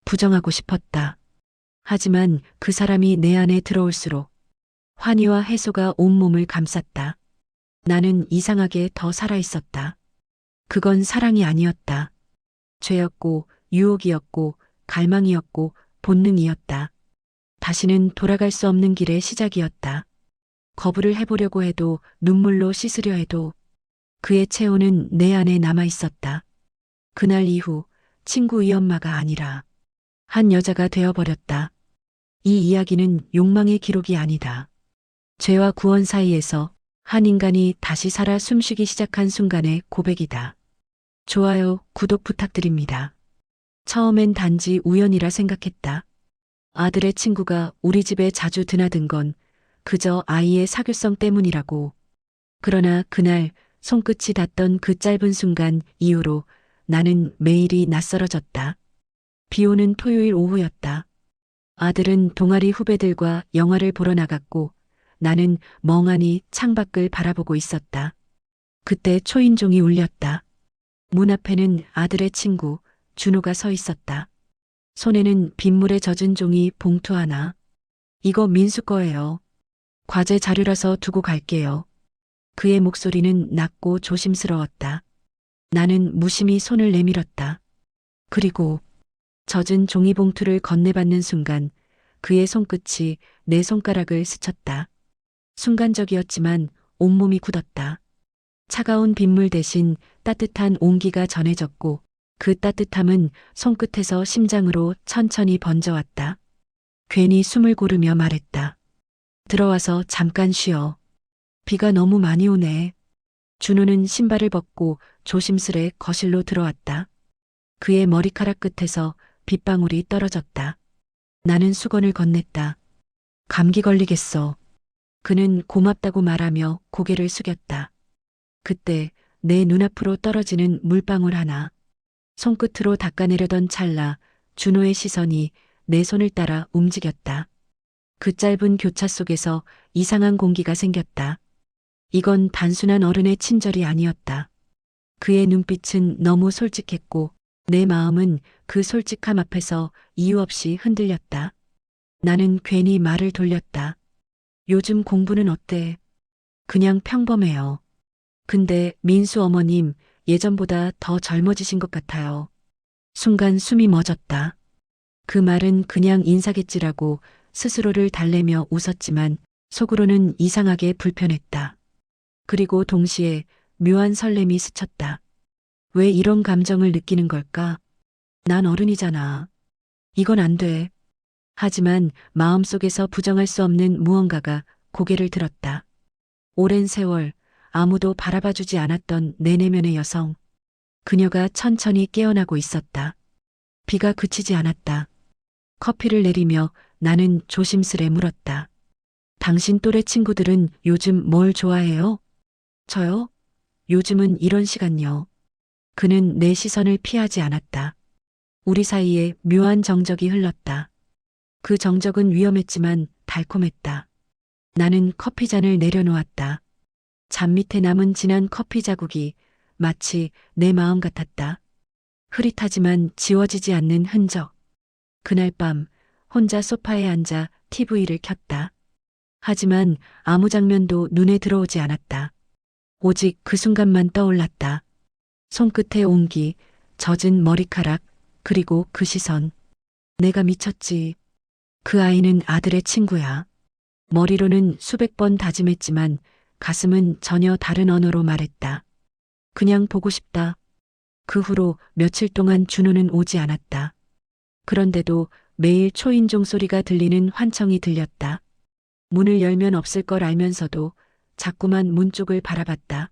부정하고 싶었다. 하지만 그 사람이 내 안에 들어올수록 환희와 해소가 온몸을 감쌌다. 나는 이상하게 더 살아있었다. 그건 사랑이 아니었다. 죄였고, 유혹이었고, 갈망이었고, 본능이었다. 다시는 돌아갈 수 없는 길의 시작이었다. 거부를 해보려고 해도, 눈물로 씻으려 해도 그의 체온은 내 안에 남아 있었다. 그날 이후 친구의 엄마가 아니라 한 여자가 되어버렸다. 이 이야기는 욕망의 기록이 아니다. 죄와 구원 사이에서 한 인간이 다시 살아 숨쉬기 시작한 순간의 고백이다. 좋아요, 구독 부탁드립니다. 처음엔 단지 우연이라 생각했다. 아들의 친구가 우리 집에 자주 드나든 건 그저 아이의 사교성 때문이라고. 그러나 그날 손끝이 닿던 그 짧은 순간 이후로 나는 매일이 낯설어졌다. 비 오는 토요일 오후였다. 아들은 동아리 후배들과 영화를 보러 나갔고 나는 멍하니 창밖을 바라보고 있었다. 그때 초인종이 울렸다. 문 앞에는 아들의 친구 준호가 서 있었다. 손에는 빗물에 젖은 종이 봉투 하나. 이거 민수 거예요. 과제 자료라서 두고 갈게요. 그의 목소리는 낮고 조심스러웠다. 나는 무심히 손을 내밀었다. 그리고 젖은 종이봉투를 건네받는 순간 그의 손끝이 내 손가락을 스쳤다. 순간적이었지만 온몸이 굳었다. 차가운 빗물 대신 따뜻한 온기가 전해졌고 그 따뜻함은 손끝에서 심장으로 천천히 번져왔다. 괜히 숨을 고르며 말했다. 들어와서 잠깐 쉬어. 비가 너무 많이 오네. 준호는 신발을 벗고 조심스레 거실로 들어왔다. 그의 머리카락 끝에서 빗방울이 떨어졌다. 나는 수건을 건넸다. 감기 걸리겠어. 그는 고맙다고 말하며 고개를 숙였다. 그때 내 눈앞으로 떨어지는 물방울 하나. 손끝으로 닦아내려던 찰나 준호의 시선이 내 손을 따라 움직였다. 그 짧은 교차 속에서 이상한 공기가 생겼다. 이건 단순한 어른의 친절이 아니었다. 그의 눈빛은 너무 솔직했고 내 마음은 그 솔직함 앞에서 이유 없이 흔들렸다. 나는 괜히 말을 돌렸다. 요즘 공부는 어때? 그냥 평범해요. 근데 민수 어머님 예전보다 더 젊어지신 것 같아요. 순간 숨이 멎었다. 그 말은 그냥 인사겠지라고 스스로를 달래며 웃었지만 속으로는 이상하게 불편했다. 그리고 동시에 묘한 설렘이 스쳤다. 왜 이런 감정을 느끼는 걸까? 난 어른이잖아. 이건 안 돼. 하지만 마음속에서 부정할 수 없는 무언가가 고개를 들었다. 오랜 세월 아무도 바라봐주지 않았던 내 내면의 여성. 그녀가 천천히 깨어나고 있었다. 비가 그치지 않았다. 커피를 내리며 나는 조심스레 물었다. 당신 또래 친구들은 요즘 뭘 좋아해요? 저요? 요즘은 이런 시간요. 그는 내 시선을 피하지 않았다. 우리 사이에 묘한 정적이 흘렀다. 그 정적은 위험했지만 달콤했다. 나는 커피잔을 내려놓았다. 잔 밑에 남은 진한 커피 자국이 마치 내 마음 같았다. 흐릿하지만 지워지지 않는 흔적. 그날 밤 혼자 소파에 앉아 TV를 켰다. 하지만 아무 장면도 눈에 들어오지 않았다. 오직 그 순간만 떠올랐다. 손끝의 온기, 젖은 머리카락, 그리고 그 시선. 내가 미쳤지. 그 아이는 아들의 친구야. 머리로는 수백 번 다짐했지만 가슴은 전혀 다른 언어로 말했다. 그냥 보고 싶다. 그 후로 며칠 동안 준호는 오지 않았다. 그런데도 매일 초인종 소리가 들리는 환청이 들렸다. 문을 열면 없을 걸 알면서도 자꾸만 문 쪽을 바라봤다.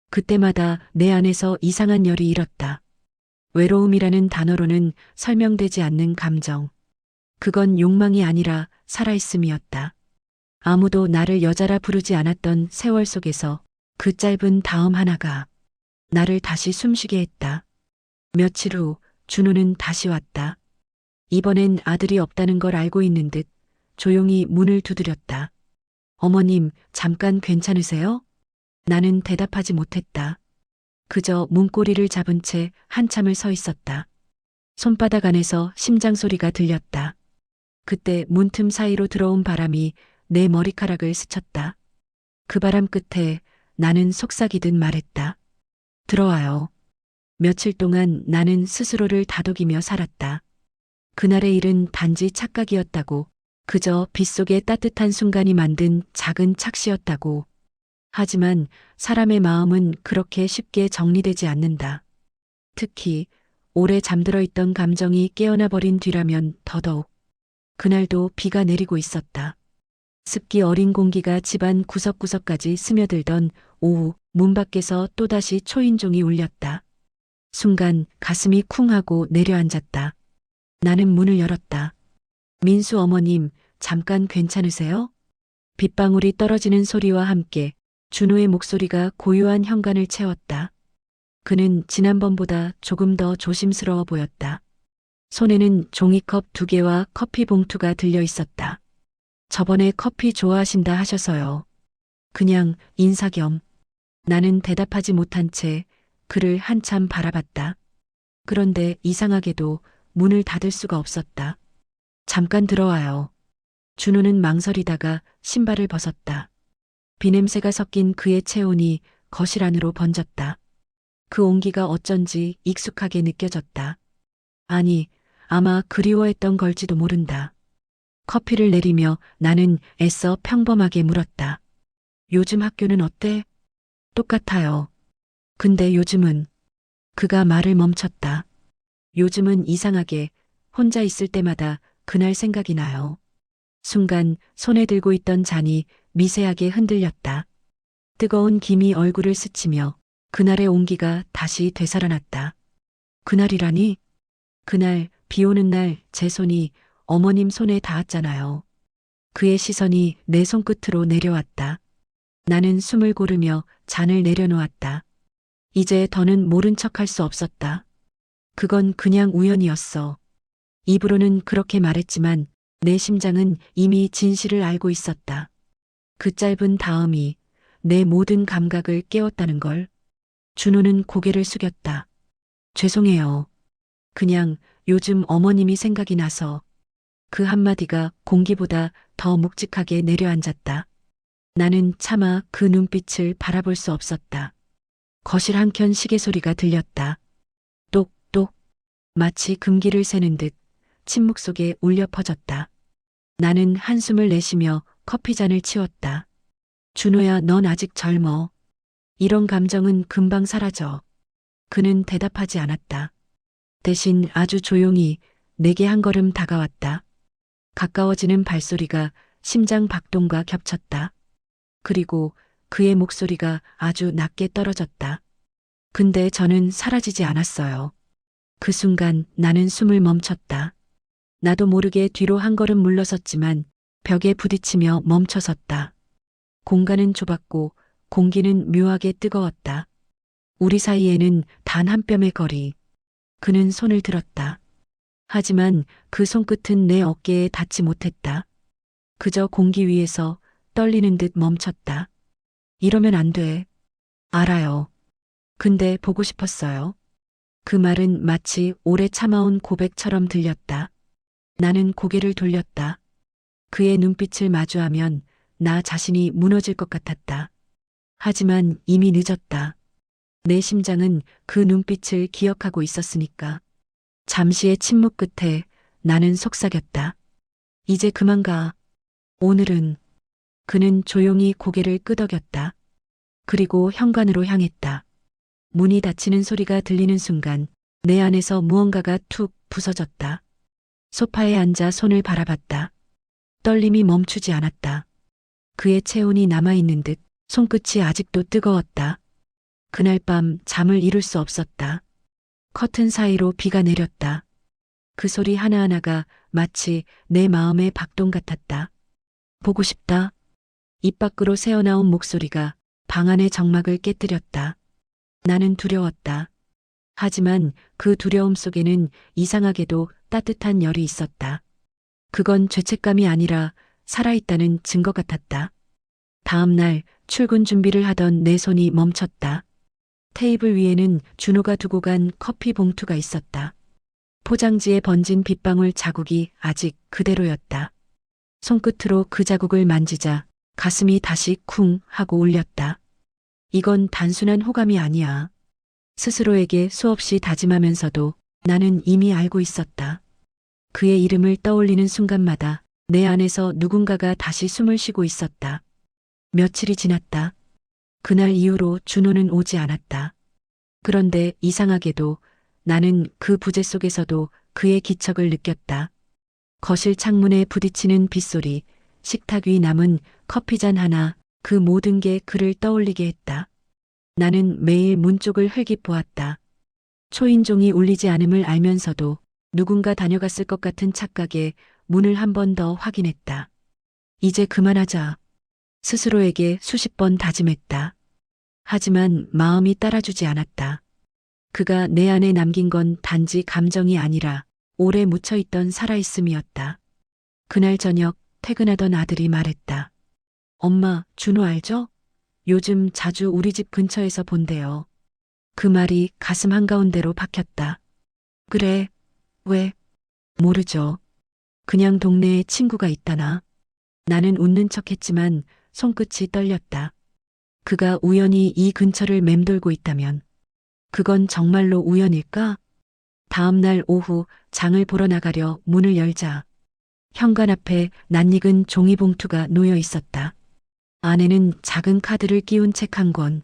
그때마다 내 안에서 이상한 열이 일었다. 외로움이라는 단어로는 설명되지 않는 감정. 그건 욕망이 아니라 살아있음이었다. 아무도 나를 여자라 부르지 않았던 세월 속에서 그 짧은 다음 하나가 나를 다시 숨쉬게 했다. 며칠 후 준호는 다시 왔다. 이번엔 아들이 없다는 걸 알고 있는 듯 조용히 문을 두드렸다. 어머님, 잠깐 괜찮으세요? 나는 대답하지 못했다. 그저 문고리를 잡은 채 한참을 서 있었다. 손바닥 안에서 심장 소리가 들렸다. 그때 문틈 사이로 들어온 바람이 내 머리카락을 스쳤다. 그 바람 끝에 나는 속삭이듯 말했다. 들어와요. 며칠 동안 나는 스스로를 다독이며 살았다. 그날의 일은 단지 착각이었다고, 그저 빗속의 따뜻한 순간이 만든 작은 착시였다고. 하지만 사람의 마음은 그렇게 쉽게 정리되지 않는다. 특히 오래 잠들어 있던 감정이 깨어나 버린 뒤라면 더더욱. 그날도 비가 내리고 있었다. 습기 어린 공기가 집안 구석구석까지 스며들던 오후, 문 밖에서 또다시 초인종이 울렸다. 순간 가슴이 쿵 하고 내려앉았다. 나는 문을 열었다. 민수 어머님, 잠깐 괜찮으세요? 빗방울이 떨어지는 소리와 함께 준호의 목소리가 고요한 현관을 채웠다. 그는 지난번보다 조금 더 조심스러워 보였다. 손에는 종이컵 2개와 커피 봉투가 들려 있었다. 저번에 커피 좋아하신다 하셔서요. 그냥 인사 겸. 나는 대답하지 못한 채 그를 한참 바라봤다. 그런데 이상하게도 문을 닫을 수가 없었다. 잠깐 들어와요. 준호는 망설이다가 신발을 벗었다. 비냄새가 섞인 그의 체온이 거실 안으로 번졌다. 그 온기가 어쩐지 익숙하게 느껴졌다. 아니, 아마 그리워했던 걸지도 모른다. 커피를 내리며 나는 애써 평범하게 물었다. 요즘 학교는 어때? 똑같아요. 근데 요즘은. 그가 말을 멈췄다. 요즘은 이상하게 혼자 있을 때마다 그날 생각이 나요. 순간 손에 들고 있던 잔이 미세하게 흔들렸다. 뜨거운 김이 얼굴을 스치며 그날의 온기가 다시 되살아났다. 그날이라니? 그날 비 오는 날 제 손이 어머님 손에 닿았잖아요. 그의 시선이 내 손끝으로 내려왔다. 나는 숨을 고르며 잔을 내려놓았다. 이제 더는 모른 척할 수 없었다. 그건 그냥 우연이었어. 입으로는 그렇게 말했지만 내 심장은 이미 진실을 알고 있었다. 그 짧은 다음이 내 모든 감각을 깨웠다는 걸. 준호는 고개를 숙였다. 죄송해요. 그냥 요즘 어머님이 생각이 나서. 그 한마디가 공기보다 더 묵직하게 내려앉았다. 나는 차마 그 눈빛을 바라볼 수 없었다. 거실 한켠 시계 소리가 들렸다. 똑똑. 마치 금기를 세는 듯 침묵 속에 울려 퍼졌다. 나는 한숨을 내쉬며 커피잔을 치웠다. 준호야, 넌 아직 젊어. 이런 감정은 금방 사라져. 그는 대답하지 않았다. 대신 아주 조용히 내게 한 걸음 다가왔다. 가까워지는 발소리가 심장 박동과 겹쳤다. 그리고 그의 목소리가 아주 낮게 떨어졌다. 근데 저는 사라지지 않았어요. 그 순간 나는 숨을 멈췄다. 나도 모르게 뒤로 한 걸음 물러섰지만 벽에 부딪히며 멈춰섰다. 공간은 좁았고 공기는 묘하게 뜨거웠다. 우리 사이에는 단 한 뼘의 거리. 그는 손을 들었다. 하지만 그 손끝은 내 어깨에 닿지 못했다. 그저 공기 위에서 떨리는 듯 멈췄다. 이러면 안 돼. 알아요. 근데 보고 싶었어요. 그 말은 마치 오래 참아온 고백처럼 들렸다. 나는 고개를 돌렸다. 그의 눈빛을 마주하면 나 자신이 무너질 것 같았다. 하지만 이미 늦었다. 내 심장은 그 눈빛을 기억하고 있었으니까. 잠시의 침묵 끝에 나는 속삭였다. 이제 그만 가. 오늘은. 그는 조용히 고개를 끄덕였다. 그리고 현관으로 향했다. 문이 닫히는 소리가 들리는 순간 내 안에서 무언가가 툭 부서졌다. 소파에 앉아 손을 바라봤다. 떨림이 멈추지 않았다. 그의 체온이 남아있는 듯 손끝이 아직도 뜨거웠다. 그날 밤 잠을 이룰 수 없었다. 커튼 사이로 비가 내렸다. 그 소리 하나하나가 마치 내 마음의 박동 같았다. 보고 싶다. 입 밖으로 새어나온 목소리가 방 안의 정막을 깨뜨렸다. 나는 두려웠다. 하지만 그 두려움 속에는 이상하게도 따뜻한 열이 있었다. 그건 죄책감이 아니라 살아있다는 증거 같았다. 다음 날 출근 준비를 하던 내 손이 멈췄다. 테이블 위에는 준호가 두고 간 커피 봉투가 있었다. 포장지에 번진 빗방울 자국이 아직 그대로였다. 손끝으로 그 자국을 만지자 가슴이 다시 쿵 하고 울렸다. 이건 단순한 호감이 아니야. 스스로에게 수없이 다짐하면서도 나는 이미 알고 있었다. 그의 이름을 떠올리는 순간마다 내 안에서 누군가가 다시 숨을 쉬고 있었다. 며칠이 지났다. 그날 이후로 준호는 오지 않았다. 그런데 이상하게도 나는 그 부재 속에서도 그의 기척을 느꼈다. 거실 창문에 부딪히는 빗소리, 식탁 위 남은 커피잔 하나, 그 모든 게 그를 떠올리게 했다. 나는 매일 문 쪽을 흘기 보았다. 초인종이 울리지 않음을 알면서도 누군가 다녀갔을 것 같은 착각에 문을 한 번 더 확인했다. 이제 그만하자. 스스로에게 수십 번 다짐했다. 하지만 마음이 따라주지 않았다. 그가 내 안에 남긴 건 단지 감정이 아니라 오래 묻혀있던 살아있음이었다. 그날 저녁 퇴근하던 아들이 말했다. 엄마, 준호 알죠? 요즘 자주 우리 집 근처에서 본대요. 그 말이 가슴 한가운데로 박혔다. 그래, 왜? 모르죠. 그냥 동네에 친구가 있다나. 나는 웃는 척했지만 손끝이 떨렸다. 그가 우연히 이 근처를 맴돌고 있다면 그건 정말로 우연일까? 다음 날 오후 장을 보러 나가려 문을 열자 현관 앞에 낯익은 종이봉투가 놓여 있었다. 안에는 작은 카드를 끼운 책 한 권,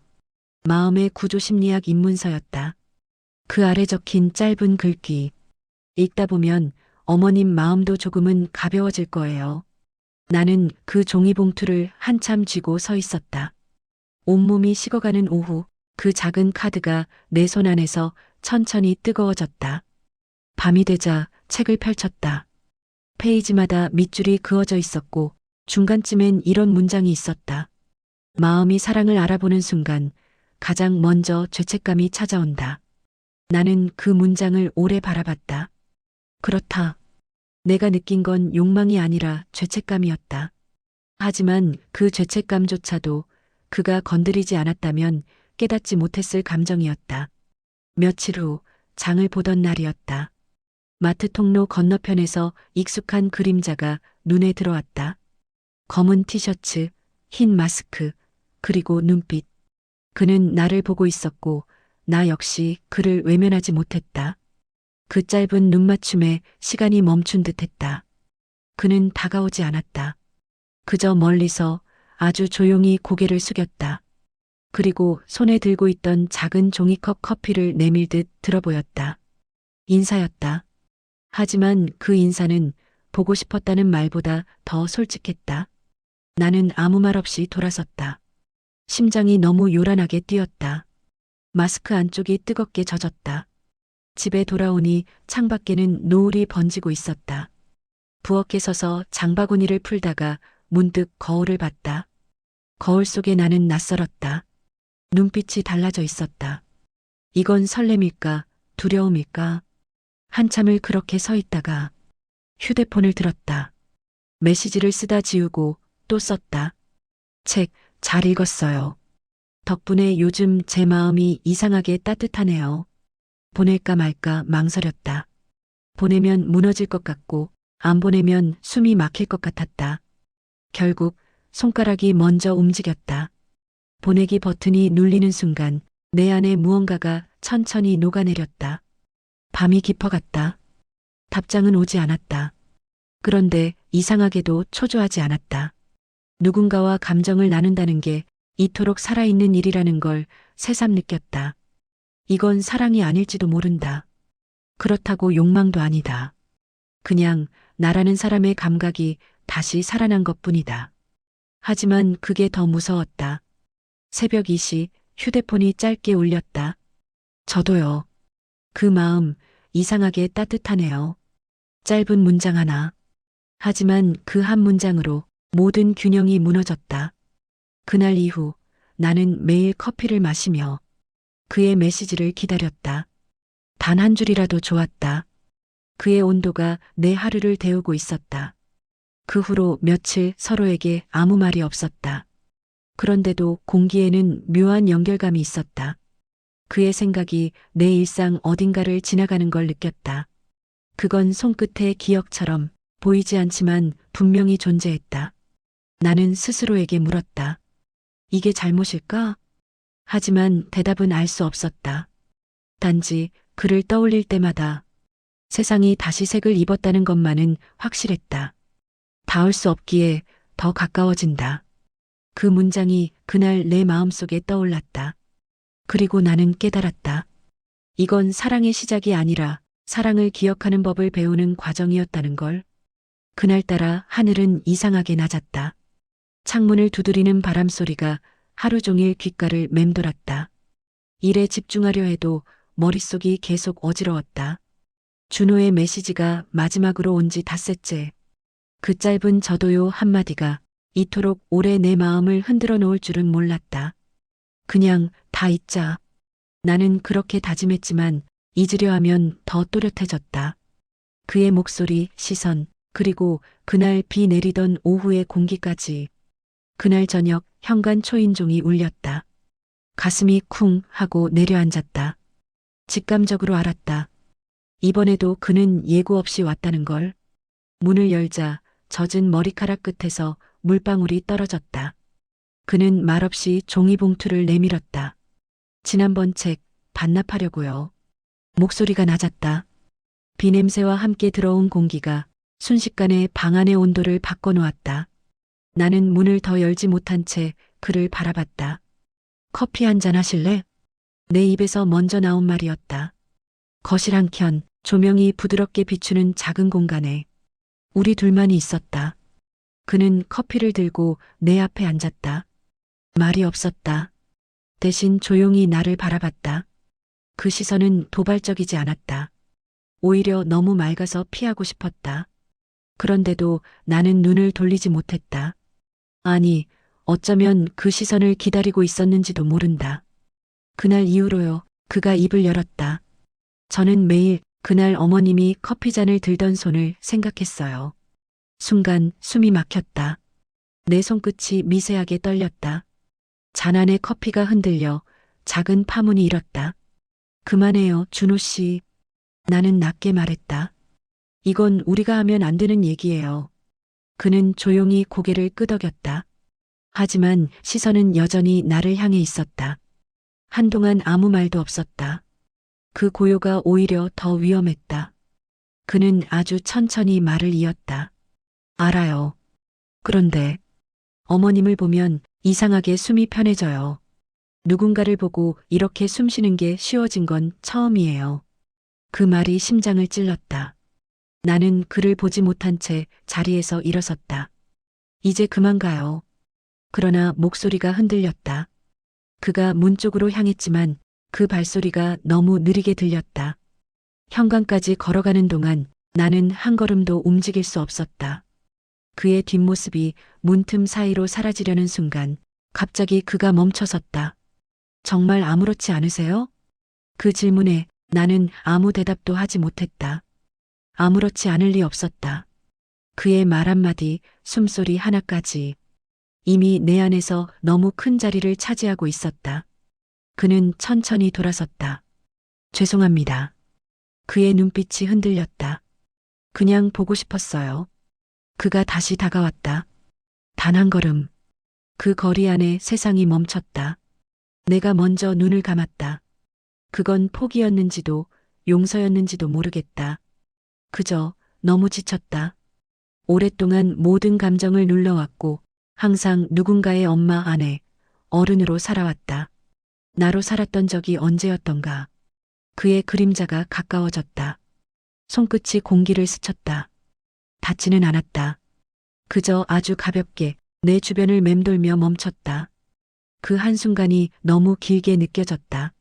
마음의 구조심리학 입문서였다. 그 아래 적힌 짧은 글귀. 읽다 보면 어머님 마음도 조금은 가벼워질 거예요. 나는 그 종이봉투를 한참 쥐고 서 있었다. 온몸이 식어가는 오후 그 작은 카드가 내 손 안에서 천천히 뜨거워졌다. 밤이 되자 책을 펼쳤다. 페이지마다 밑줄이 그어져 있었고 중간쯤엔 이런 문장이 있었다. 마음이 사랑을 알아보는 순간 가장 먼저 죄책감이 찾아온다. 나는 그 문장을 오래 바라봤다. 그렇다. 내가 느낀 건 욕망이 아니라 죄책감이었다. 하지만 그 죄책감조차도 그가 건드리지 않았다면 깨닫지 못했을 감정이었다. 며칠 후 장을 보던 날이었다. 마트 통로 건너편에서 익숙한 그림자가 눈에 들어왔다. 검은 티셔츠, 흰 마스크, 그리고 눈빛. 그는 나를 보고 있었고 나 역시 그를 외면하지 못했다. 그 짧은 눈맞춤에 시간이 멈춘 듯했다. 그는 다가오지 않았다. 그저 멀리서 아주 조용히 고개를 숙였다. 그리고 손에 들고 있던 작은 종이컵 커피를 내밀듯 들어보였다. 인사였다. 하지만 그 인사는 보고 싶었다는 말보다 더 솔직했다. 나는 아무 말 없이 돌아섰다. 심장이 너무 요란하게 뛰었다. 마스크 안쪽이 뜨겁게 젖었다. 집에 돌아오니 창밖에는 노을이 번지고 있었다. 부엌에 서서 장바구니를 풀다가 문득 거울을 봤다. 거울 속에 나는 낯설었다. 눈빛이 달라져 있었다. 이건 설렘일까, 두려움일까? 한참을 그렇게 서 있다가 휴대폰을 들었다. 메시지를 쓰다 지우고 또 썼다. 책 잘 읽었어요. 덕분에 요즘 제 마음이 이상하게 따뜻하네요. 보낼까 말까 망설였다. 보내면 무너질 것 같고 안 보내면 숨이 막힐 것 같았다. 결국 손가락이 먼저 움직였다. 보내기 버튼이 눌리는 순간 내 안에 무언가가 천천히 녹아내렸다. 밤이 깊어갔다. 답장은 오지 않았다. 그런데 이상하게도 초조하지 않았다. 누군가와 감정을 나눈다는 게 이토록 살아있는 일이라는 걸 새삼 느꼈다. 이건 사랑이 아닐지도 모른다. 그렇다고 욕망도 아니다. 그냥 나라는 사람의 감각이 다시 살아난 것뿐이다. 하지만 그게 더 무서웠다. 새벽 2시 휴대폰이 짧게 울렸다. 저도요. 그 마음 이상하게 따뜻하네요. 짧은 문장 하나. 하지만 그 한 문장으로 모든 균형이 무너졌다. 그날 이후 나는 매일 커피를 마시며 그의 메시지를 기다렸다. 단 한 줄이라도 좋았다. 그의 온도가 내 하루를 데우고 있었다. 그 후로 며칠 서로에게 아무 말이 없었다. 그런데도 공기에는 묘한 연결감이 있었다. 그의 생각이 내 일상 어딘가를 지나가는 걸 느꼈다. 그건 손끝의 기억처럼 보이지 않지만 분명히 존재했다. 나는 스스로에게 물었다. 이게 잘못일까? 하지만 대답은 알 수 없었다. 단지 그를 떠올릴 때마다 세상이 다시 색을 입었다는 것만은 확실했다. 닿을 수 없기에 더 가까워진다. 그 문장이 그날 내 마음속에 떠올랐다. 그리고 나는 깨달았다. 이건 사랑의 시작이 아니라 사랑을 기억하는 법을 배우는 과정이었다는 걸. 그날따라 하늘은 이상하게 낮았다. 창문을 두드리는 바람 소리가 하루 종일 귓가를 맴돌았다. 일에 집중하려 해도 머릿속이 계속 어지러웠다. 준호의 메시지가 마지막으로 온 지 닷새째. 그 짧은 저도요 한마디가 이토록 오래 내 마음을 흔들어 놓을 줄은 몰랐다. 그냥 다 잊자. 나는 그렇게 다짐했지만 잊으려 하면 더 또렷해졌다. 그의 목소리, 시선, 그리고 그날 비 내리던 오후의 공기까지. 그날 저녁 현관 초인종이 울렸다. 가슴이 쿵 하고 내려앉았다. 직감적으로 알았다. 이번에도 그는 예고 없이 왔다는 걸. 문을 열자 젖은 머리카락 끝에서 물방울이 떨어졌다. 그는 말없이 종이봉투를 내밀었다. 지난번 책 반납하려고요. 목소리가 낮았다. 비 냄새와 함께 들어온 공기가 순식간에 방 안의 온도를 바꿔놓았다. 나는 문을 더 열지 못한 채 그를 바라봤다. 커피 한 잔 하실래? 내 입에서 먼저 나온 말이었다. 거실 한켠 조명이 부드럽게 비추는 작은 공간에 우리 둘만이 있었다. 그는 커피를 들고 내 앞에 앉았다. 말이 없었다. 대신 조용히 나를 바라봤다. 그 시선은 도발적이지 않았다. 오히려 너무 맑아서 피하고 싶었다. 그런데도 나는 눈을 돌리지 못했다. 아니, 어쩌면 그 시선을 기다리고 있었는지도 모른다. 그날 이후로요, 그가 입을 열었다. 저는 매일 그날 어머님이 커피잔을 들던 손을 생각했어요. 순간 숨이 막혔다. 내 손끝이 미세하게 떨렸다. 잔 안에 커피가 흔들려 작은 파문이 일었다. 그만해요, 준호 씨. 나는 낮게 말했다. 이건 우리가 하면 안 되는 얘기예요. 그는 조용히 고개를 끄덕였다. 하지만 시선은 여전히 나를 향해 있었다. 한동안 아무 말도 없었다. 그 고요가 오히려 더 위험했다. 그는 아주 천천히 말을 이었다. 알아요. 그런데 어머님을 보면 이상하게 숨이 편해져요. 누군가를 보고 이렇게 숨 쉬는 게 쉬워진 건 처음이에요. 그 말이 심장을 찔렀다. 나는 그를 보지 못한 채 자리에서 일어섰다. 이제 그만 가요. 그러나 목소리가 흔들렸다. 그가 문 쪽으로 향했지만 그 발소리가 너무 느리게 들렸다. 현관까지 걸어가는 동안 나는 한 걸음도 움직일 수 없었다. 그의 뒷모습이 문틈 사이로 사라지려는 순간 갑자기 그가 멈춰섰다. 정말 아무렇지 않으세요? 그 질문에 나는 아무 대답도 하지 못했다. 아무렇지 않을 리 없었다. 그의 말 한마디, 숨소리 하나까지 이미 내 안에서 너무 큰 자리를 차지하고 있었다. 그는 천천히 돌아섰다. 죄송합니다. 그의 눈빛이 흔들렸다. 그냥 보고 싶었어요. 그가 다시 다가왔다. 단 한 걸음. 그 거리 안에 세상이 멈췄다. 내가 먼저 눈을 감았다. 그건 포기였는지도 용서였는지도 모르겠다. 그저 너무 지쳤다. 오랫동안 모든 감정을 눌러왔고 항상 누군가의 엄마, 아내, 어른으로 살아왔다. 나로 살았던 적이 언제였던가. 그의 그림자가 가까워졌다. 손끝이 공기를 스쳤다. 닿지는 않았다. 그저 아주 가볍게 내 주변을 맴돌며 멈췄다. 그 한순간이 너무 길게 느껴졌다.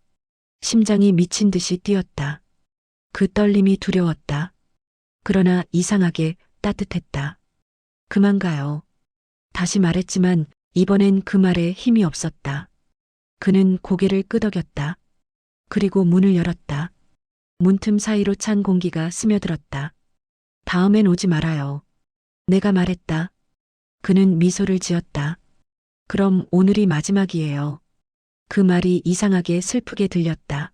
심장이 미친 듯이 뛰었다. 그 떨림이 두려웠다. 그러나 이상하게 따뜻했다. 그만 가요. 다시 말했지만 이번엔 그 말에 힘이 없었다. 그는 고개를 끄덕였다. 그리고 문을 열었다. 문틈 사이로 찬 공기가 스며들었다. 다음엔 오지 말아요. 내가 말했다. 그는 미소를 지었다. 그럼 오늘이 마지막이에요. 그 말이 이상하게 슬프게 들렸다.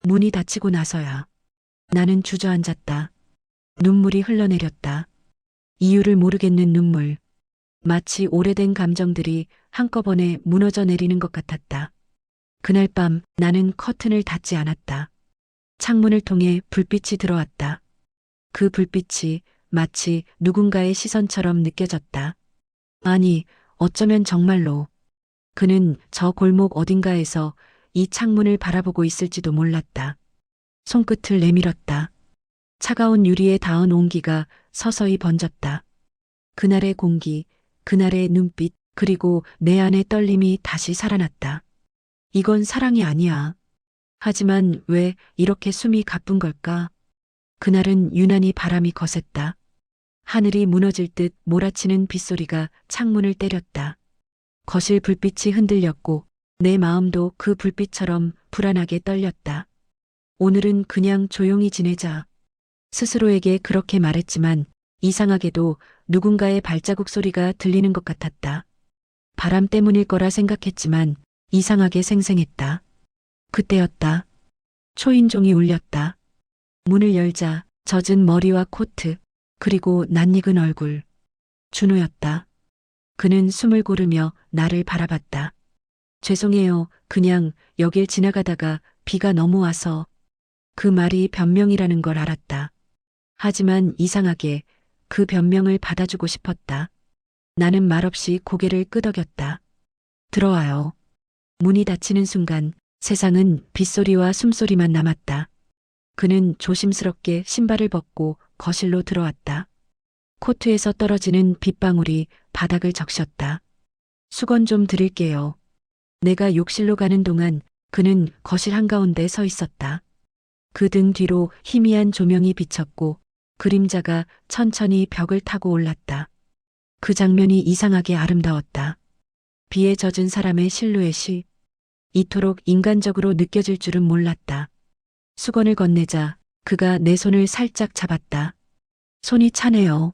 문이 닫히고 나서야 나는 주저앉았다. 눈물이 흘러내렸다. 이유를 모르겠는 눈물. 마치 오래된 감정들이 한꺼번에 무너져 내리는 것 같았다. 그날 밤 나는 커튼을 닫지 않았다. 창문을 통해 불빛이 들어왔다. 그 불빛이 마치 누군가의 시선처럼 느껴졌다. 아니, 어쩌면 정말로 그는 저 골목 어딘가에서 이 창문을 바라보고 있을지도 몰랐다. 손끝을 내밀었다. 차가운 유리에 닿은 온기가 서서히 번졌다. 그날의 공기, 그날의 눈빛, 그리고 내 안의 떨림이 다시 살아났다. 이건 사랑이 아니야. 하지만 왜 이렇게 숨이 가쁜 걸까? 그날은 유난히 바람이 거셌다. 하늘이 무너질 듯 몰아치는 빗소리가 창문을 때렸다. 거실 불빛이 흔들렸고 내 마음도 그 불빛처럼 불안하게 떨렸다. 오늘은 그냥 조용히 지내자. 스스로에게 그렇게 말했지만 이상하게도 누군가의 발자국 소리가 들리는 것 같았다. 바람 때문일 거라 생각했지만 이상하게 생생했다. 그때였다. 초인종이 울렸다. 문을 열자 젖은 머리와 코트, 그리고 낯익은 얼굴. 준호였다. 그는 숨을 고르며 나를 바라봤다. 죄송해요. 그냥 여길 지나가다가 비가 너무 와서. 그 말이 변명이라는 걸 알았다. 하지만 이상하게 그 변명을 받아주고 싶었다. 나는 말없이 고개를 끄덕였다. 들어와요. 문이 닫히는 순간 세상은 빗소리와 숨소리만 남았다. 그는 조심스럽게 신발을 벗고 거실로 들어왔다. 코트에서 떨어지는 빗방울이 바닥을 적셨다. 수건 좀 드릴게요. 내가 욕실로 가는 동안 그는 거실 한가운데 서 있었다. 그 등 뒤로 희미한 조명이 비쳤고 그림자가 천천히 벽을 타고 올랐다. 그 장면이 이상하게 아름다웠다. 비에 젖은 사람의 실루엣이 이토록 인간적으로 느껴질 줄은 몰랐다. 수건을 건네자 그가 내 손을 살짝 잡았다. 손이 차네요.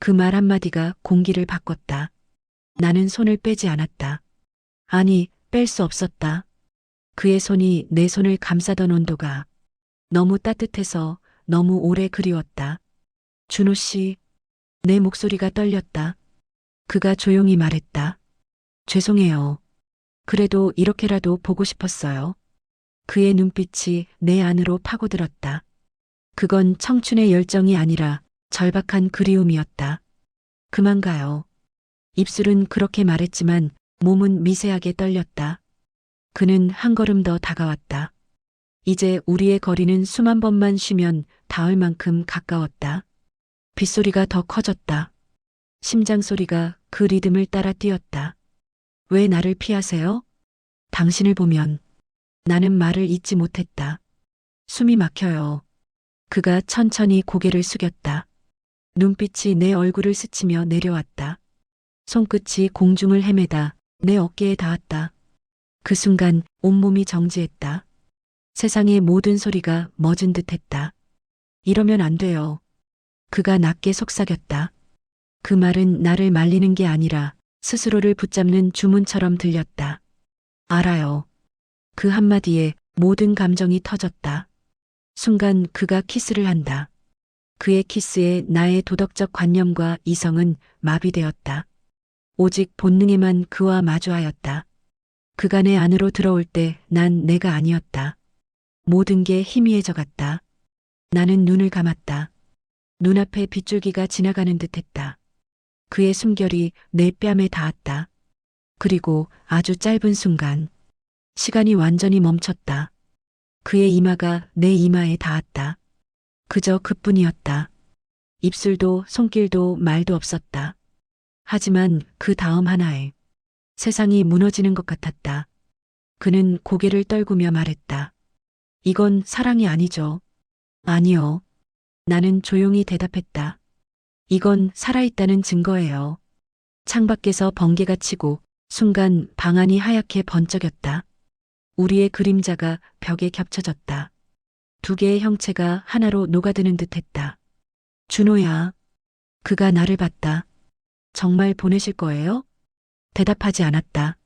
그 말 한마디가 공기를 바꿨다. 나는 손을 빼지 않았다. 아니, 뺄 수 없었다. 그의 손이 내 손을 감싸던 온도가 너무 따뜻해서 너무 오래 그리웠다. 준호 씨, 내 목소리가 떨렸다. 그가 조용히 말했다. 죄송해요. 그래도 이렇게라도 보고 싶었어요. 그의 눈빛이 내 안으로 파고들었다. 그건 청춘의 열정이 아니라 절박한 그리움이었다. 그만 가요. 입술은 그렇게 말했지만 몸은 미세하게 떨렸다. 그는 한 걸음 더 다가왔다. 이제 우리의 거리는 숨 한 번만 쉬면 닿을 만큼 가까웠다. 빗소리가 더 커졌다. 심장 소리가 그 리듬을 따라 뛰었다. 왜 나를 피하세요? 당신을 보면 나는 말을 잇지 못했다. 숨이 막혀요. 그가 천천히 고개를 숙였다. 눈빛이 내 얼굴을 스치며 내려왔다. 손끝이 공중을 헤매다 내 어깨에 닿았다. 그 순간 온몸이 정지했다. 세상의 모든 소리가 멎은 듯했다. 이러면 안 돼요. 그가 낮게 속삭였다. 그 말은 나를 말리는 게 아니라 스스로를 붙잡는 주문처럼 들렸다. 알아요. 그 한마디에 모든 감정이 터졌다. 순간 그가 키스를 한다. 그의 키스에 나의 도덕적 관념과 이성은 마비되었다. 오직 본능에만 그와 마주하였다. 그가 내 안으로 들어올 때 난 내가 아니었다. 모든 게 희미해져 갔다. 나는 눈을 감았다. 눈앞에 빗줄기가 지나가는 듯했다. 그의 숨결이 내 뺨에 닿았다. 그리고 아주 짧은 순간 시간이 완전히 멈췄다. 그의 이마가 내 이마에 닿았다. 그저 그뿐이었다. 입술도 손길도 말도 없었다. 하지만 그 다음 하나에 세상이 무너지는 것 같았다. 그는 고개를 떨구며 말했다. 이건 사랑이 아니죠. 아니요. 나는 조용히 대답했다. 이건 살아있다는 증거예요. 창밖에서 번개가 치고 순간 방안이 하얗게 번쩍였다. 우리의 그림자가 벽에 겹쳐졌다. 두 개의 형체가 하나로 녹아드는 듯했다. 준호야. 그가 나를 봤다. 정말 보내실 거예요? 대답하지 않았다.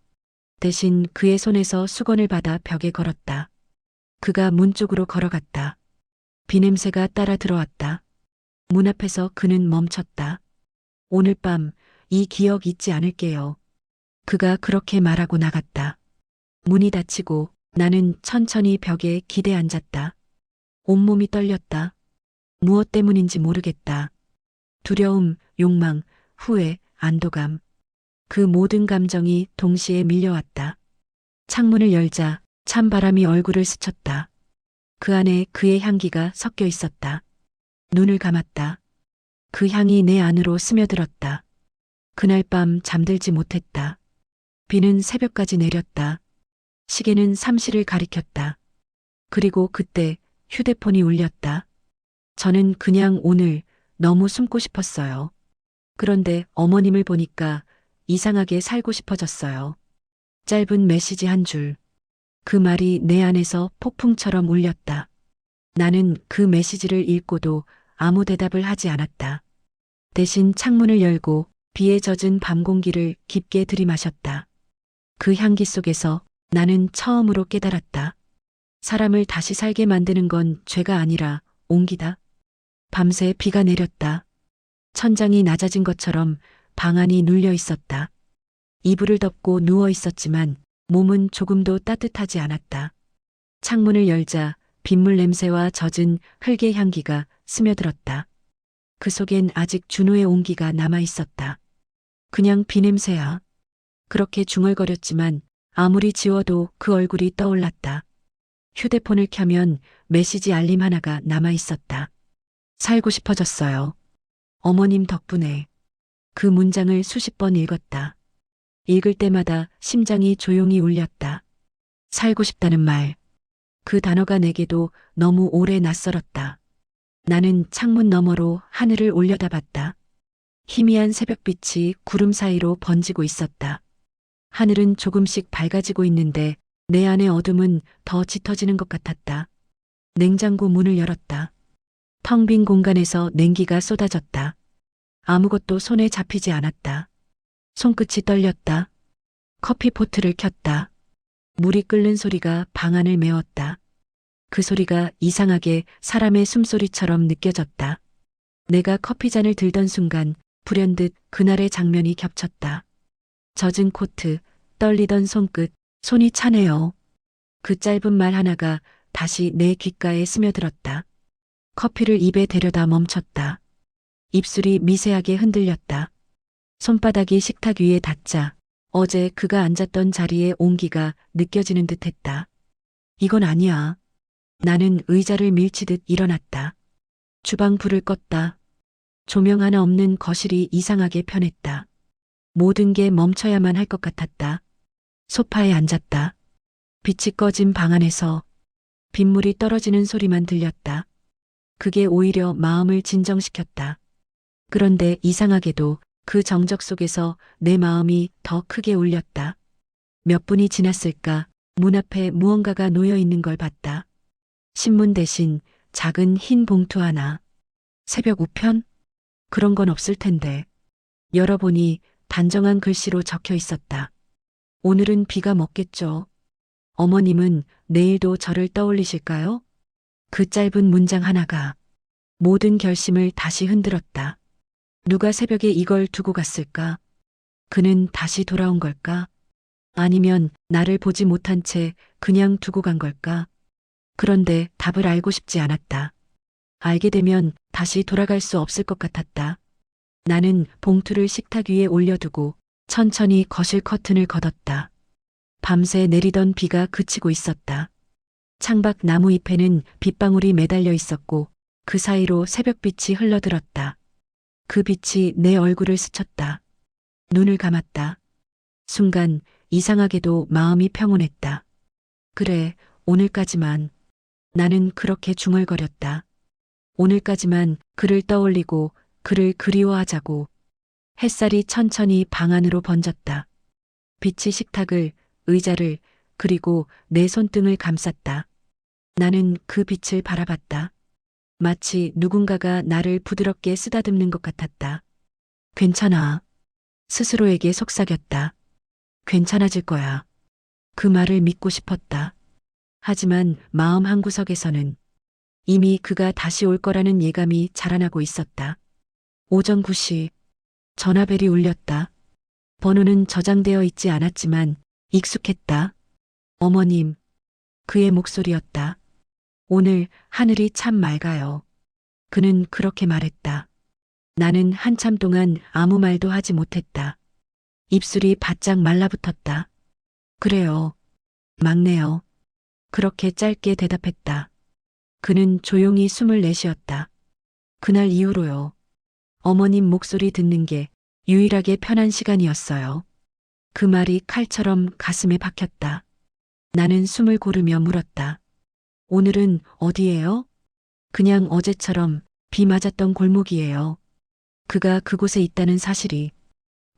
대신 그의 손에서 수건을 받아 벽에 걸었다. 그가 문 쪽으로 걸어갔다. 비 냄새가 따라 들어왔다. 문 앞에서 그는 멈췄다. 오늘 밤 이 기억 잊지 않을게요. 그가 그렇게 말하고 나갔다. 문이 닫히고 나는 천천히 벽에 기대 앉았다. 온몸이 떨렸다. 무엇 때문인지 모르겠다. 두려움, 욕망, 후회, 안도감. 그 모든 감정이 동시에 밀려왔다. 창문을 열자 찬바람이 얼굴을 스쳤다. 그 안에 그의 향기가 섞여 있었다. 눈을 감았다. 그 향이 내 안으로 스며들었다. 그날 밤 잠들지 못했다. 비는 새벽까지 내렸다. 시계는 삼시를 가리켰다. 그리고 그때 휴대폰이 울렸다. 저는 그냥 오늘 너무 숨고 싶었어요. 그런데 어머님을 보니까 이상하게 살고 싶어졌어요. 짧은 메시지 한 줄. 그 말이 내 안에서 폭풍처럼 울렸다. 나는 그 메시지를 읽고도 아무 대답을 하지 않았다. 대신 창문을 열고 비에 젖은 밤 공기를 깊게 들이마셨다. 그 향기 속에서 나는 처음으로 깨달았다. 사람을 다시 살게 만드는 건 죄가 아니라 온기다. 밤새 비가 내렸다. 천장이 낮아진 것처럼 방 안이 눌려 있었다. 이불을 덮고 누워 있었지만 몸은 조금도 따뜻하지 않았다. 창문을 열자 빗물 냄새와 젖은 흙의 향기가 스며들었다. 그 속엔 아직 준호의 온기가 남아 있었다. 그냥 비 냄새야. 그렇게 중얼거렸지만 아무리 지워도 그 얼굴이 떠올랐다. 휴대폰을 켜면 메시지 알림 하나가 남아 있었다. 살고 싶어졌어요. 어머님 덕분에. 그 문장을 수십 번 읽었다. 읽을 때마다 심장이 조용히 울렸다. 살고 싶다는 말. 그 단어가 내게도 너무 오래 낯설었다. 나는 창문 너머로 하늘을 올려다봤다. 희미한 새벽빛이 구름 사이로 번지고 있었다. 하늘은 조금씩 밝아지고 있는데 내 안의 어둠은 더 짙어지는 것 같았다. 냉장고 문을 열었다. 텅 빈 공간에서 냉기가 쏟아졌다. 아무것도 손에 잡히지 않았다. 손끝이 떨렸다. 커피포트를 켰다. 물이 끓는 소리가 방 안을 메웠다. 그 소리가 이상하게 사람의 숨소리처럼 느껴졌다. 내가 커피잔을 들던 순간 불현듯 그날의 장면이 겹쳤다. 젖은 코트, 떨리던 손끝, 손이 차네요. 그 짧은 말 하나가 다시 내 귓가에 스며들었다. 커피를 입에 대려다 멈췄다. 입술이 미세하게 흔들렸다. 손바닥이 식탁 위에 닿자 어제 그가 앉았던 자리의 온기가 느껴지는 듯 했다. 이건 아니야. 나는 의자를 밀치듯 일어났다. 주방 불을 껐다. 조명 하나 없는 거실이 이상하게 편했다. 모든 게 멈춰야만 할 것 같았다. 소파에 앉았다. 빛이 꺼진 방 안에서 빗물이 떨어지는 소리만 들렸다. 그게 오히려 마음을 진정시켰다. 그런데 이상하게도 그 정적 속에서 내 마음이 더 크게 울렸다. 몇 분이 지났을까 문 앞에 무언가가 놓여 있는 걸 봤다. 신문 대신 작은 흰 봉투 하나. 새벽 우편? 그런 건 없을 텐데. 열어보니 단정한 글씨로 적혀 있었다. 오늘은 비가 먹겠죠. 어머님은 내일도 저를 떠올리실까요? 그 짧은 문장 하나가 모든 결심을 다시 흔들었다. 누가 새벽에 이걸 두고 갔을까? 그는 다시 돌아온 걸까? 아니면 나를 보지 못한 채 그냥 두고 간 걸까? 그런데 답을 알고 싶지 않았다. 알게 되면 다시 돌아갈 수 없을 것 같았다. 나는 봉투를 식탁 위에 올려두고 천천히 거실 커튼을 걷었다. 밤새 내리던 비가 그치고 있었다. 창밖 나무 잎에는 빗방울이 매달려 있었고 그 사이로 새벽빛이 흘러들었다. 그 빛이 내 얼굴을 스쳤다. 눈을 감았다. 순간 이상하게도 마음이 평온했다. 그래, 오늘까지만. 나는 그렇게 중얼거렸다. 오늘까지만 그를 떠올리고 그를 그리워하자고. 햇살이 천천히 방 안으로 번졌다. 빛이 식탁을, 의자를, 그리고 내 손등을 감쌌다. 나는 그 빛을 바라봤다. 마치 누군가가 나를 부드럽게 쓰다듬는 것 같았다. 괜찮아. 스스로에게 속삭였다. 괜찮아질 거야. 그 말을 믿고 싶었다. 하지만 마음 한구석에서는 이미 그가 다시 올 거라는 예감이 자라나고 있었다. 오전 9시 전화벨이 울렸다. 번호는 저장되어 있지 않았지만 익숙했다. 어머님, 그의 목소리였다. 오늘 하늘이 참 맑아요. 그는 그렇게 말했다. 나는 한참 동안 아무 말도 하지 못했다. 입술이 바짝 말라붙었다. 그래요. 막내요. 그렇게 짧게 대답했다. 그는 조용히 숨을 내쉬었다. 그날 이후로요. 어머님 목소리 듣는 게 유일하게 편한 시간이었어요. 그 말이 칼처럼 가슴에 박혔다. 나는 숨을 고르며 물었다. 오늘은 어디예요? 그냥 어제처럼 비 맞았던 골목이에요. 그가 그곳에 있다는 사실이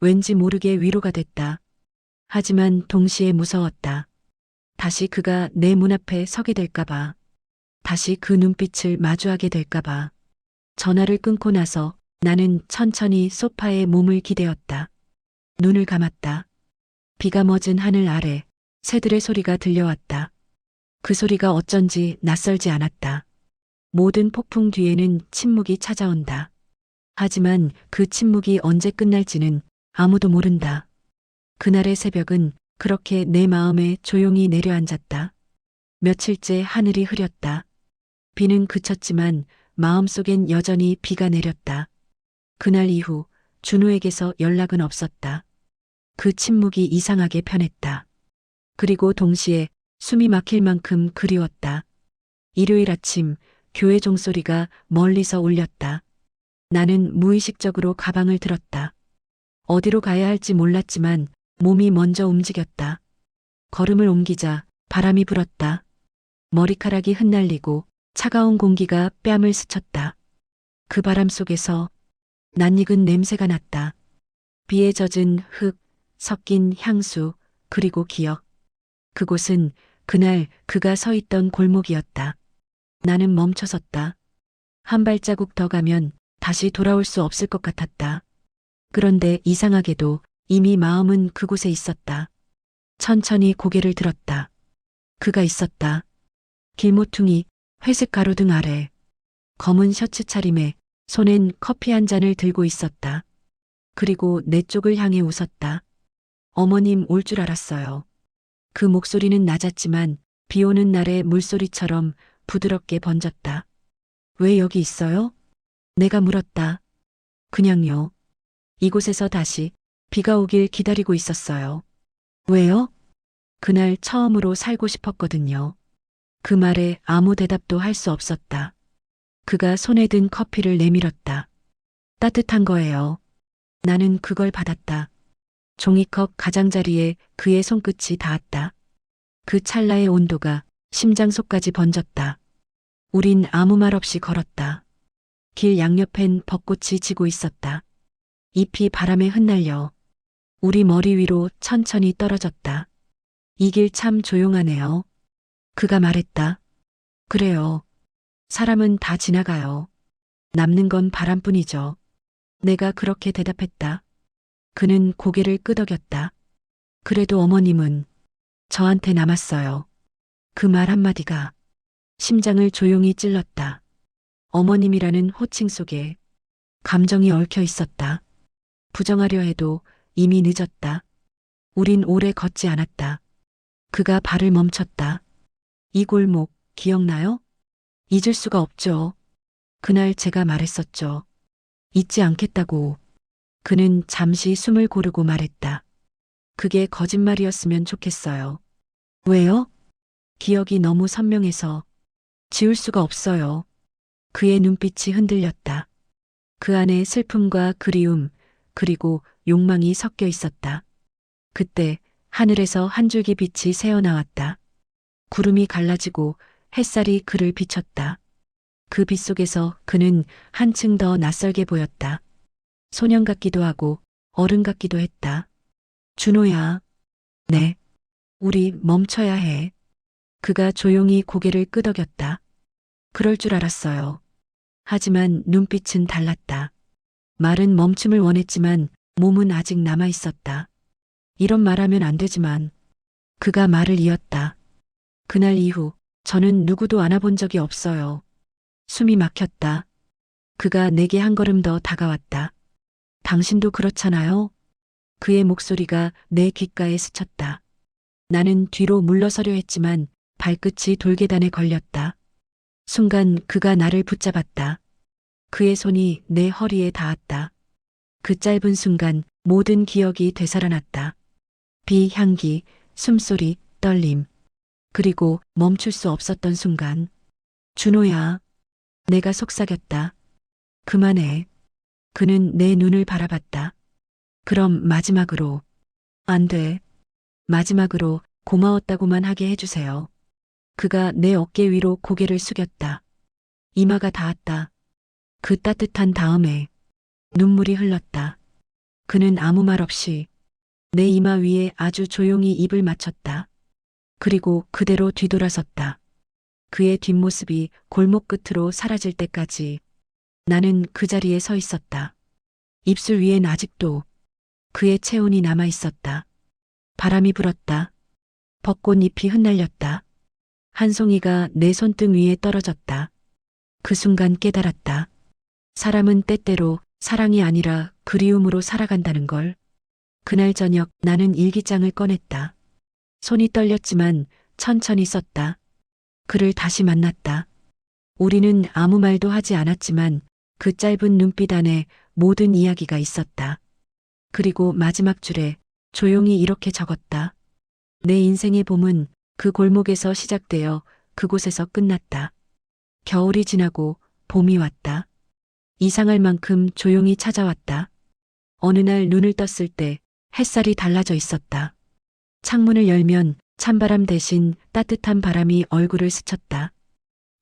왠지 모르게 위로가 됐다. 하지만 동시에 무서웠다. 다시 그가 내 문 앞에 서게 될까봐. 다시 그 눈빛을 마주하게 될까봐. 전화를 끊고 나서 나는 천천히 소파에 몸을 기대었다. 눈을 감았다. 비가 멎은 하늘 아래 새들의 소리가 들려왔다. 그 소리가 어쩐지 낯설지 않았다. 모든 폭풍 뒤에는 침묵이 찾아온다. 하지만 그 침묵이 언제 끝날지는 아무도 모른다. 그날의 새벽은 그렇게 내 마음에 조용히 내려앉았다. 며칠째 하늘이 흐렸다. 비는 그쳤지만 마음속엔 여전히 비가 내렸다. 그날 이후 준호에게서 연락은 없었다. 그 침묵이 이상하게 편했다. 그리고 동시에 숨이 막힐 만큼 그리웠다. 일요일 아침 교회 종소리가 멀리서 울렸다. 나는 무의식적으로 가방을 들었다. 어디로 가야 할지 몰랐지만 몸이 먼저 움직였다. 걸음을 옮기자 바람이 불었다. 머리카락이 흩날리고 차가운 공기가 뺨을 스쳤다. 그 바람 속에서 낯익은 냄새가 났다. 비에 젖은 흙, 섞인 향수, 그리고 기억. 그곳은 그날 그가 서 있던 골목이었다. 나는 멈춰섰다. 한 발자국 더 가면 다시 돌아올 수 없을 것 같았다. 그런데 이상하게도 이미 마음은 그곳에 있었다. 천천히 고개를 들었다. 그가 있었다. 길모퉁이 회색 가로등 아래 검은 셔츠 차림에 손엔 커피 한 잔을 들고 있었다. 그리고 내 쪽을 향해 웃었다. 어머님 올 줄 알았어요. 그 목소리는 낮았지만 비 오는 날의 물소리처럼 부드럽게 번졌다. 왜 여기 있어요? 내가 물었다. 그냥요. 이곳에서 다시 비가 오길 기다리고 있었어요. 왜요? 그날 처음으로 살고 싶었거든요. 그 말에 아무 대답도 할 수 없었다. 그가 손에 든 커피를 내밀었다. 따뜻한 거예요. 나는 그걸 받았다. 종이컵 가장자리에 그의 손끝이 닿았다. 그 찰나의 온도가 심장 속까지 번졌다. 우린 아무 말 없이 걸었다. 길 양옆엔 벚꽃이 지고 있었다. 잎이 바람에 흩날려 우리 머리 위로 천천히 떨어졌다. 이 길 참 조용하네요. 그가 말했다. 그래요. 사람은 다 지나가요. 남는 건 바람뿐이죠. 내가 그렇게 대답했다. 그는 고개를 끄덕였다. 그래도 어머님은 저한테 남았어요. 그 말 한마디가 심장을 조용히 찔렀다. 어머님이라는 호칭 속에 감정이 얽혀 있었다. 부정하려 해도 이미 늦었다. 우린 오래 걷지 않았다. 그가 발을 멈췄다. 이 골목 기억나요? 잊을 수가 없죠. 그날 제가 말했었죠. 잊지 않겠다고. 그는 잠시 숨을 고르고 말했다. 그게 거짓말이었으면 좋겠어요. 왜요? 기억이 너무 선명해서 지울 수가 없어요. 그의 눈빛이 흔들렸다. 그 안에 슬픔과 그리움, 그리고 욕망이 섞여 있었다. 그때 하늘에서 한 줄기 빛이 새어나왔다. 구름이 갈라지고 햇살이 그를 비췄다. 그 빛 속에서 그는 한층 더 낯설게 보였다. 소년 같기도 하고 어른 같기도 했다. 준호야. 네. 우리 멈춰야 해. 그가 조용히 고개를 끄덕였다. 그럴 줄 알았어요. 하지만 눈빛은 달랐다. 말은 멈춤을 원했지만 몸은 아직 남아 있었다. 이런 말하면 안 되지만 그가 말을 이었다. 그날 이후 저는 누구도 안아본 적이 없어요. 숨이 막혔다. 그가 내게 한 걸음 더 다가왔다. 당신도 그렇잖아요? 그의 목소리가 내 귓가에 스쳤다. 나는 뒤로 물러서려 했지만 발끝이 돌계단에 걸렸다. 순간 그가 나를 붙잡았다. 그의 손이 내 허리에 닿았다. 그 짧은 순간 모든 기억이 되살아났다. 비 향기, 숨소리, 떨림. 그리고 멈출 수 없었던 순간. 준호야. 내가 속삭였다. 그만해. 그는 내 눈을 바라봤다. 그럼 마지막으로. 안 돼. 마지막으로 고마웠다고만 하게 해주세요. 그가 내 어깨 위로 고개를 숙였다. 이마가 닿았다. 그 따뜻한 다음에 눈물이 흘렀다. 그는 아무 말 없이 내 이마 위에 아주 조용히 입을 맞췄다. 그리고 그대로 뒤돌아섰다. 그의 뒷모습이 골목 끝으로 사라질 때까지 나는 그 자리에 서 있었다. 입술 위엔 아직도 그의 체온이 남아 있었다. 바람이 불었다. 벚꽃잎이 흩날렸다. 한 송이가 내 손등 위에 떨어졌다. 그 순간 깨달았다. 사람은 때때로 사랑이 아니라 그리움으로 살아간다는 걸. 그날 저녁 나는 일기장을 꺼냈다. 손이 떨렸지만 천천히 썼다. 그를 다시 만났다. 우리는 아무 말도 하지 않았지만 그 짧은 눈빛 안에 모든 이야기가 있었다. 그리고 마지막 줄에 조용히 이렇게 적었다. 내 인생의 봄은 그 골목에서 시작되어 그곳에서 끝났다. 겨울이 지나고 봄이 왔다. 이상할 만큼 조용히 찾아왔다. 어느 날 눈을 떴을 때 햇살이 달라져 있었다. 창문을 열면 찬바람 대신 따뜻한 바람이 얼굴을 스쳤다.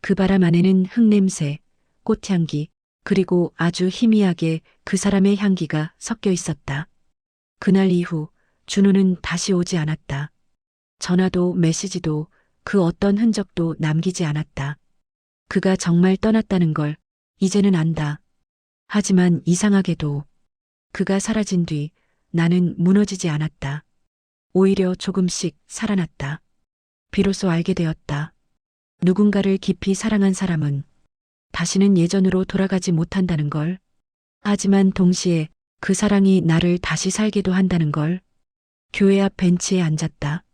그 바람 안에는 흙냄새, 꽃향기, 그리고 아주 희미하게 그 사람의 향기가 섞여 있었다. 그날 이후 준호는 다시 오지 않았다. 전화도 메시지도 그 어떤 흔적도 남기지 않았다. 그가 정말 떠났다는 걸 이제는 안다. 하지만 이상하게도 그가 사라진 뒤 나는 무너지지 않았다. 오히려 조금씩 살아났다. 비로소 알게 되었다. 누군가를 깊이 사랑한 사람은 다시는 예전으로 돌아가지 못한다는 걸. 하지만 동시에 그 사랑이 나를 다시 살게도 한다는 걸. 교회 앞 벤치에 앉았다.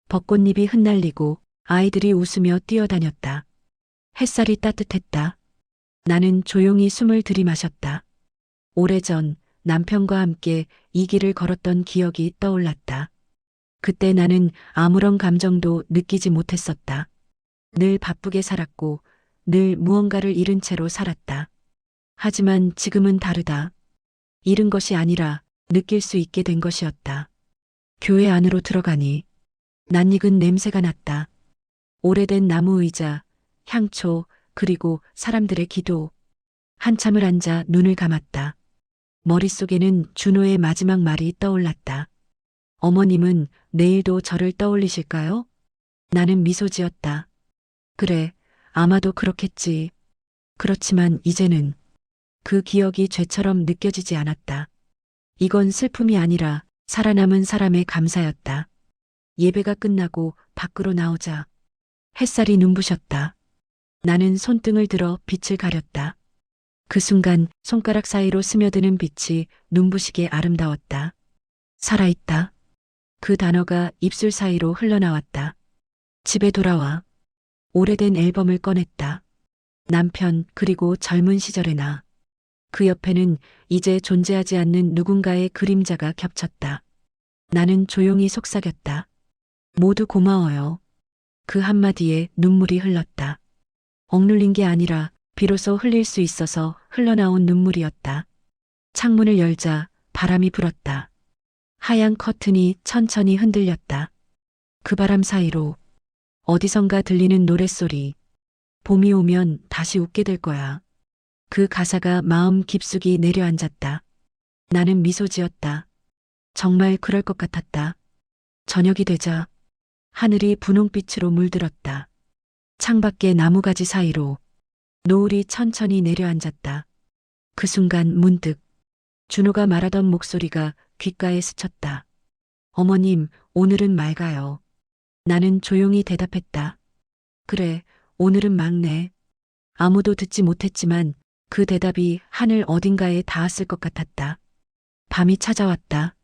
벚꽃잎이 흩날리고 아이들이 웃으며 뛰어다녔다. 햇살이 따뜻했다. 나는 조용히 숨을 들이마셨다. 오래전 남편과 함께 이 길을 걸었던 기억이 떠올랐다. 그때 나는 아무런 감정도 느끼지 못했었다. 늘 바쁘게 살았고 늘 무언가를 잃은 채로 살았다. 하지만 지금은 다르다. 잃은 것이 아니라 느낄 수 있게 된 것이었다. 교회 안으로 들어가니 낯익은 냄새가 났다. 오래된 나무 의자, 향초, 그리고 사람들의 기도. 한참을 앉아 눈을 감았다. 머릿속에는 준호의 마지막 말이 떠올랐다. 어머님은 내일도 저를 떠올리실까요? 나는 미소 지었다. 그래, 아마도 그렇겠지. 그렇지만 이제는 그 기억이 죄처럼 느껴지지 않았다. 이건 슬픔이 아니라 살아남은 사람의 감사였다. 예배가 끝나고 밖으로 나오자 햇살이 눈부셨다. 나는 손등을 들어 빛을 가렸다. 그 순간 손가락 사이로 스며드는 빛이 눈부시게 아름다웠다. 살아있다. 그 단어가 입술 사이로 흘러나왔다. 집에 돌아와. 오래된 앨범을 꺼냈다. 남편 그리고 젊은 시절의 나. 그 옆에는 이제 존재하지 않는 누군가의 그림자가 겹쳤다. 나는 조용히 속삭였다. 모두 고마워요. 그 한마디에 눈물이 흘렀다. 억눌린 게 아니라 비로소 흘릴 수 있어서 흘러나온 눈물이었다. 창문을 열자 바람이 불었다. 하얀 커튼이 천천히 흔들렸다. 그 바람 사이로 어디선가 들리는 노랫소리. 봄이 오면 다시 웃게 될 거야. 그 가사가 마음 깊숙이 내려앉았다. 나는 미소 지었다. 정말 그럴 것 같았다. 저녁이 되자 하늘이 분홍빛으로 물들었다. 창밖의 나무가지 사이로 노을이 천천히 내려앉았다. 그 순간 문득 준호가 말하던 목소리가 귓가에 스쳤다. 어머님, 오늘은 맑아요. 나는 조용히 대답했다. 그래, 오늘은 맑네. 아무도 듣지 못했지만 그 대답이 하늘 어딘가에 닿았을 것 같았다. 밤이 찾아왔다.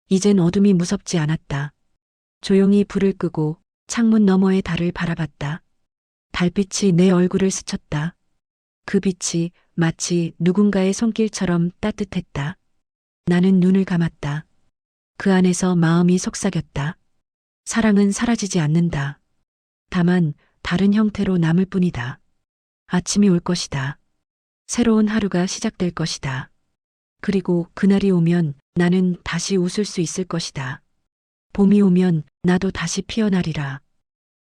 이젠 어둠이 무섭지 않았다. 조용히 불을 끄고 창문 너머의 달을 바라봤다. 달빛이 내 얼굴을 스쳤다. 그 빛이 마치 누군가의 손길처럼 따뜻했다. 나는 눈을 감았다. 그 안에서 마음이 속삭였다. 사랑은 사라지지 않는다. 다만 다른 형태로 남을 뿐이다. 아침이 올 것이다. 새로운 하루가 시작될 것이다. 그리고 그날이 오면 나는 다시 웃을 수 있을 것이다. 봄이 오면 나도 다시 피어나리라.